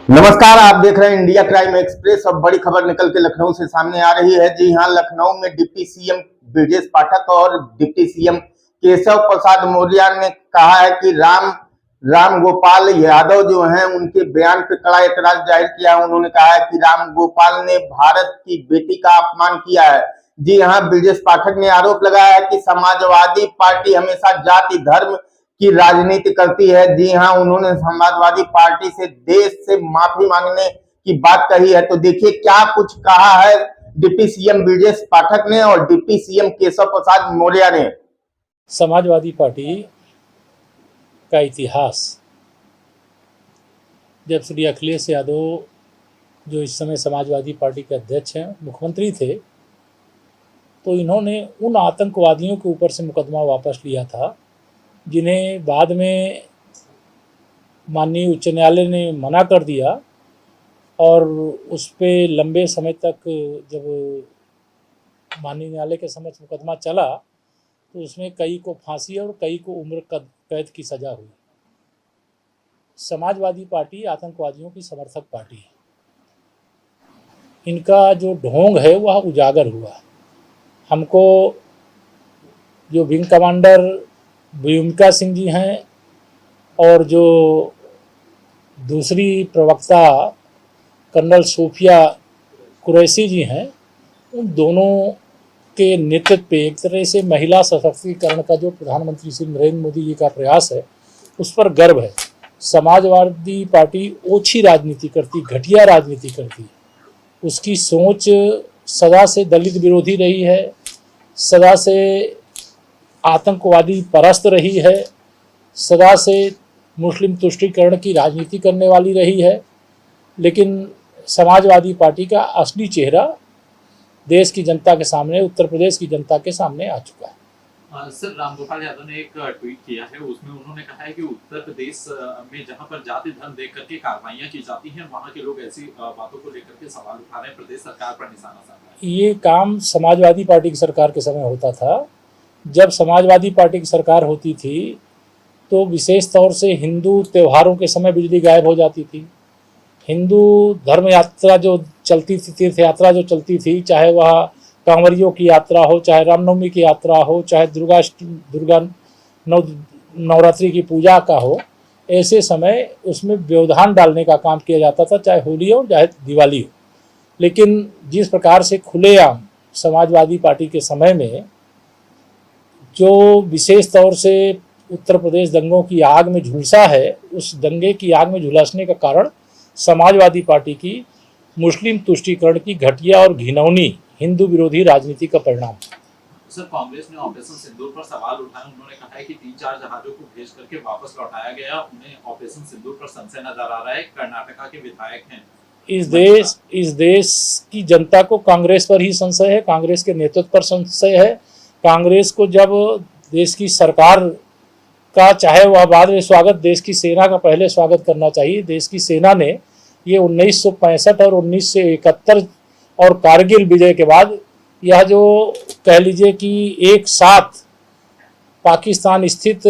नमस्कार, आप देख रहे हैं इंडिया क्राइम एक्सप्रेस। अब बड़ी खबर निकल के लखनऊ से सामने आ रही है। जी हां, लखनऊ में डिप्टी सीएम ब्रजेश पाठक और डिप्टी सीएम केशव प्रसाद मौर्य ने कहा है कि राम गोपाल यादव जो हैं उनके बयान पर कड़ा एतराज जाहिर किया है। उन्होंने कहा है कि राम गोपाल ने भारत की बेटी का अपमान किया है। जी हां, ब्रजेश पाठक ने आरोप लगाया है कि समाजवादी पार्टी हमेशा जाति धर्म की राजनीति करती है। जी हां, उन्होंने समाजवादी पार्टी से देश से माफी मांगने की बात कही है। तो देखिए क्या कुछ कहा है डिप्टी सीएम ब्रजेश पाठक ने और डिप्टी सीएम केशव प्रसाद मौर्य ने। समाजवादी पार्टी का इतिहास, जब श्री अखिलेश यादव जो इस समय समाजवादी पार्टी के अध्यक्ष हैं, मुख्यमंत्री थे, तो इन्होंने उन आतंकवादियों के ऊपर से मुकदमा वापस लिया था जिन्हें बाद में माननीय उच्च न्यायालय ने मना कर दिया। और उस पर लंबे समय तक जब माननीय न्यायालय के समक्ष मुकदमा चला तो उसमें कई को फांसी और कई को उम्र कैद की सज़ा हुई। समाजवादी पार्टी आतंकवादियों की समर्थक पार्टी है। इनका जो ढोंग है वह उजागर हुआ। हमको जो विंग कमांडर भूमिका सिंह जी हैं और जो दूसरी प्रवक्ता कर्नल सूफिया कुरैशी जी हैं, उन दोनों के नेतृत्व पे एक तरह से महिला सशक्तिकरण का जो प्रधानमंत्री श्री नरेंद्र मोदी जी का प्रयास है उस पर गर्व है। समाजवादी पार्टी ओछी राजनीति करती, घटिया राजनीति करती। उसकी सोच सदा से दलित विरोधी रही है, सदा से आतंकवादी परस्त रही है, सदा से मुस्लिम तुष्टीकरण की राजनीति करने वाली रही है। लेकिन समाजवादी पार्टी का असली चेहरा देश की जनता के सामने, उत्तर प्रदेश की जनता के सामने आ चुका है। सर, रामगोपाल यादव ने एक ट्वीट किया है, उसमें उन्होंने कहा है कि उत्तर प्रदेश में जहां पर जाति धर्म देख करके कार्रवाइयां की जाती हैं, वहां के लोग ऐसी बातों को लेकर के सवाल उठा रहे हैं, प्रदेश सरकार पर निशाना साध रहे हैं। ये काम समाजवादी पार्टी की सरकार के समय होता था। जब समाजवादी पार्टी की सरकार होती थी तो विशेष तौर से हिंदू त्योहारों के समय बिजली गायब हो जाती थी। हिंदू धर्म यात्रा जो चलती थी, तीर्थ यात्रा जो चलती थी, चाहे वह कांवरियों की यात्रा हो, चाहे रामनवमी की यात्रा हो, चाहे दुर्गा नवरात्रि की पूजा का हो, ऐसे समय उसमें व्यवधान डालने का काम किया जाता था, चाहे होली हो चाहे दिवाली हो। लेकिन जिस प्रकार से खुलेआम समाजवादी पार्टी के समय में जो विशेष तौर से उत्तर प्रदेश दंगों की आग में झुलसा है, उस दंगे की आग में झुलसने का कारण समाजवादी पार्टी की मुस्लिम तुष्टीकरण की घटिया और घिनौनी हिंदू विरोधी राजनीति का परिणाम। सर, कांग्रेस ने ऑपरेशन सिंदूर पर सवाल उठाया। उन्होंने कहा है कि 3-4 जहाजों को भेज करके वापस लौटाया गया। उन्हें ऑपरेशन सिंदूर पर संशय नजर आ रहा है। कर्नाटका के विधायक हैं। इस देश की जनता को कांग्रेस पर ही संशय है, कांग्रेस के नेतृत्व पर संशय है। कांग्रेस को जब देश की सरकार का, चाहे वह बाद में स्वागत, देश की सेना का पहले स्वागत करना चाहिए। देश की सेना ने ये 1965 और 1971 और कारगिल विजय के बाद यह जो कह लीजिए कि एक साथ पाकिस्तान स्थित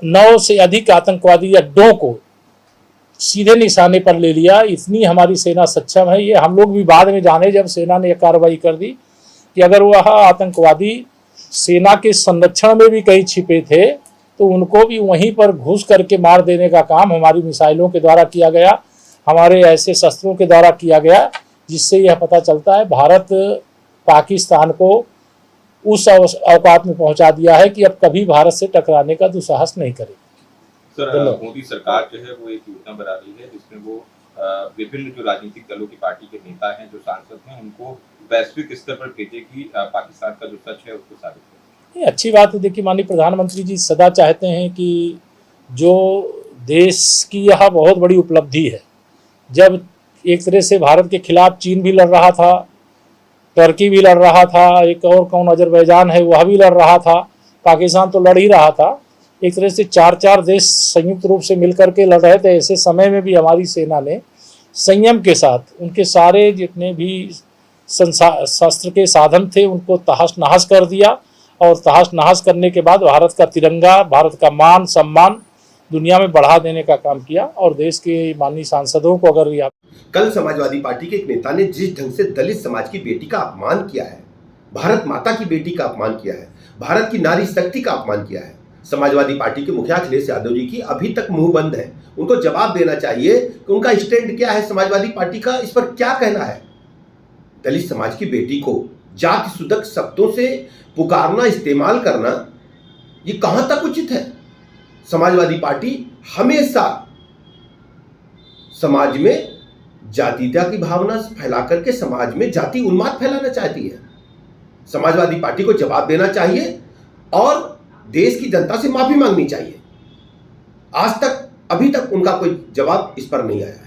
9 से अधिक आतंकवादी अड्डों को सीधे निशाने पर ले लिया। इतनी हमारी सेना सक्षम है। ये हम लोग भी बाद में जाने, जब सेना ने यह कार्रवाई कर दी कि अगर वह आतंकवादी सेना के संरक्षण में भी कहीं छिपे थे तो उनको भी वहीं पर घुस करके मार देने का काम हमारी मिसाइलों के द्वारा किया गया, हमारे ऐसे शस्त्रों के द्वारा किया गया, जिससे यह पता चलता है भारत पाकिस्तान को उस औकात में पहुंचा दिया है कि अब कभी भारत से टकराने का दुस्साहस नहीं करेगी। सर, मोदी सरकार जो है वो एक योजना बना रही है जिसमें वो विभिन्न जो राजनीतिक दलों की पार्टी के नेता हैं, जो सांसद हैं, उनको वैश्विक स्तर पर भेजेगी, पाकिस्तान का जो सच है उसको साबित करेगी। ये अच्छी बात है। देखिए, माननीय प्रधानमंत्री जी सदा चाहते हैं कि जो देश की यह बहुत बड़ी उपलब्धि है, जब एक तरह से भारत के खिलाफ चीन भी लड़ रहा था, टर्की भी लड़ रहा था, एक और कौन अजरबैजान है वह भी लड़ रहा था, पाकिस्तान तो लड़ ही रहा था। एक तरह से 4 देश संयुक्त रूप से मिलकर के लड़ रहे थे। ऐसे समय में भी हमारी सेना ने संयम के साथ उनके सारे जितने भी शस्त्र के साधन थे उनको तहस नहस कर दिया। और तहस नहस करने के बाद भारत का तिरंगा, भारत का मान सम्मान दुनिया में बढ़ा देने का काम किया। और देश के माननीय सांसदों को अगर याद, कल समाजवादी पार्टी के एक नेता ने जिस ढंग से दलित समाज की बेटी का अपमान किया है, भारत माता की बेटी का अपमान किया है, भारत की नारी शक्ति का अपमान किया है, समाजवादी पार्टी के मुखिया अखिलेश यादव जी की अभी तक मुंह बंद है। उनको जवाब देना चाहिए कि उनका स्टैंड क्या है, समाजवादी पार्टी का इस पर क्या कहना है। दलित समाज की बेटी को जाति सुदक शब्दों से पुकारना, इस्तेमाल करना, ये कहां तक उचित है। समाजवादी पार्टी हमेशा समाज में जातीयता की भावना फैला करके समाज में जाति उन्माद फैलाना चाहती है। समाजवादी पार्टी को जवाब देना चाहिए और देश की जनता से माफी मांगनी चाहिए। आज तक अभी तक उनका कोई जवाब इस पर नहीं आया है।